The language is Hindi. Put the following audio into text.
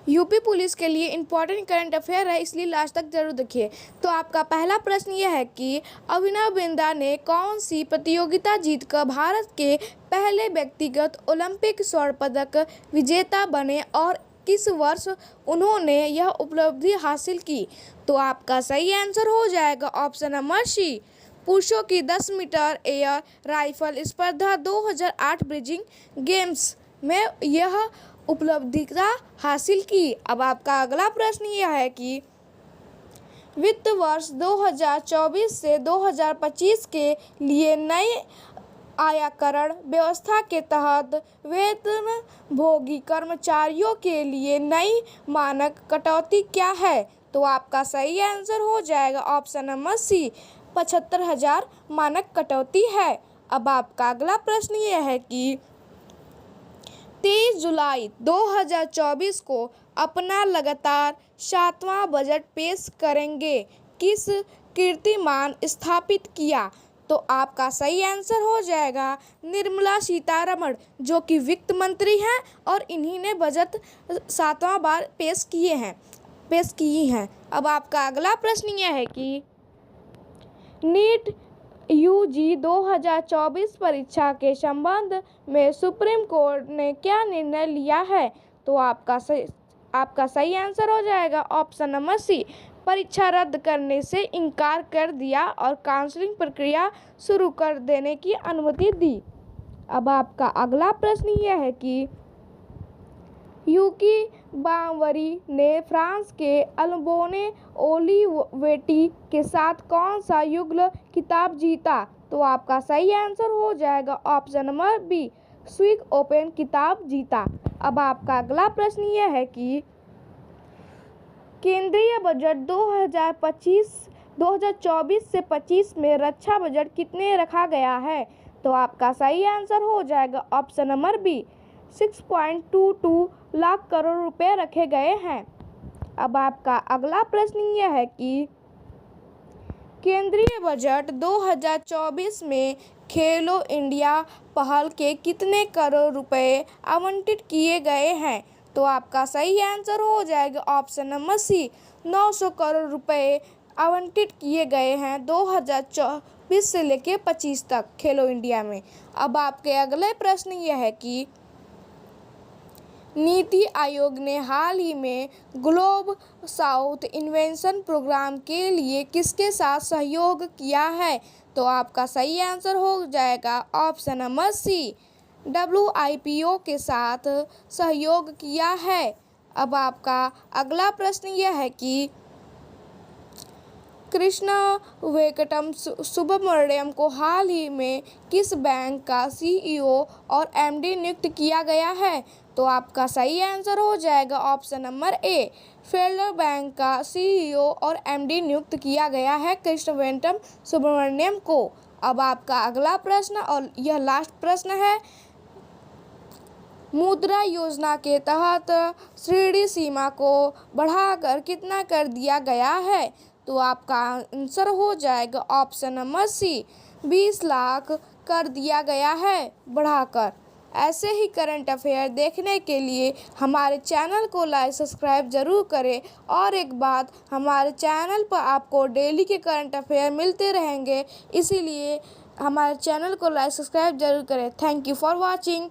यूपी पुलिस के लिए इम्पोर्टेंट करंट अफेयर है, इसलिए लास्ट तक जरूर देखिए। तो आपका पहला प्रश्न यह है कि अभिनव बिंद्रा ने कौन सी प्रतियोगिता जीतकर भारत के पहले व्यक्तिगत ओलंपिक स्वर्ण पदक विजेता बने और किस वर्ष उन्होंने यह उपलब्धि हासिल की? तो आपका सही आंसर हो जाएगा ऑप्शन नंबर सी, पुरुषों की 10 मीटर एयर राइफल स्पर्धा 2008 बीजिंग गेम्स में यह उपलब्धिता हासिल की। अब आपका अगला प्रश्न यह है कि वित्त वर्ष 2024 से 2025 के लिए नए आयकरण व्यवस्था के तहत वेतनभोगी कर्मचारियों के लिए नई मानक कटौती क्या है? तो आपका सही आंसर हो जाएगा ऑप्शन नंबर सी, 75,000 मानक कटौती है। अब आपका अगला प्रश्न यह है कि 23 जुलाई 2024 को अपना लगातार 7वां बजट पेश करेंगे किस कीर्तिमान स्थापित किया? तो आपका सही आंसर हो जाएगा निर्मला सीतारमण, जो कि वित्त मंत्री हैं और इन्हीं ने बजट 7वां बार पेश की हैं। अब आपका अगला प्रश्न यह है कि नीट यूजी 2024 परीक्षा के संबंध में सुप्रीम कोर्ट ने क्या निर्णय लिया है? तो आपका सही आंसर हो जाएगा ऑप्शन नंबर सी, परीक्षा रद्द करने से इनकार कर दिया और काउंसलिंग प्रक्रिया शुरू कर देने की अनुमति दी। अब आपका अगला प्रश्न यह है कि यूकी बावरी ने फ्रांस के अल्बोने ओलिवेटी के साथ कौन सा युगल खिताब जीता? तो आपका सही आंसर हो जाएगा option number B, Swiss open खिताब जीता। अब आपका अगला प्रश्न यह है कि केंद्रीय बजट 2024 से 25 में रक्षा बजट कितने रखा गया है? तो आपका सही आंसर हो जाएगा option number B, 6.22 lakh crore रुपए रखे गए हैं। अब आपका अगला प्रश्न यह है कि केंद्रीय बजट 2024 में खेलो इंडिया पहल के कितने करोड़ रुपए आवंटित किए गए हैं? तो आपका सही आंसर हो जाएगा ऑप्शन नंबर सी, 900 करोड़ रुपए आवंटित किए गए हैं 2024 से लेकर 25 तक खेलो इंडिया में। अब आपके अगले प्रश्न यह है कि नीति आयोग ने हाल ही में ग्लोब साउथ इन्वेंशन प्रोग्राम के लिए किसके साथ सहयोग किया है? तो आपका सही आंसर हो जाएगा ऑप्शन नंबर सी, WIPO के साथ सहयोग किया है। अब आपका अगला प्रश्न यह है कि कृष्ण वेंकटम सुब्रमण्यम को हाल ही में किस बैंक का CEO और MD नियुक्त किया गया है? तो आपका सही आंसर हो जाएगा option number A, federal bank का CEO और MD नियुक्त किया गया है कृष्ण वेंकटम सुब्रमण्यम को। अब आपका अगला प्रश्न और यह लास्ट प्रश्न है, मुद्रा योजना के तहत ऋण सीमा को बढ़ाकर कितना कर दिया गया है? तो आपका आंसर हो जाएगा ऑप्शन नंबर सी, 20 लाख कर दिया गया है बढ़ाकर। ऐसे ही करंट अफेयर देखने के लिए हमारे चैनल को लाइक सब्सक्राइब जरूर करें। और एक बात, हमारे चैनल पर आपको डेली के करंट अफेयर मिलते रहेंगे, इसीलिए हमारे चैनल को लाइक सब्सक्राइब जरूर करें। Thank you for watching.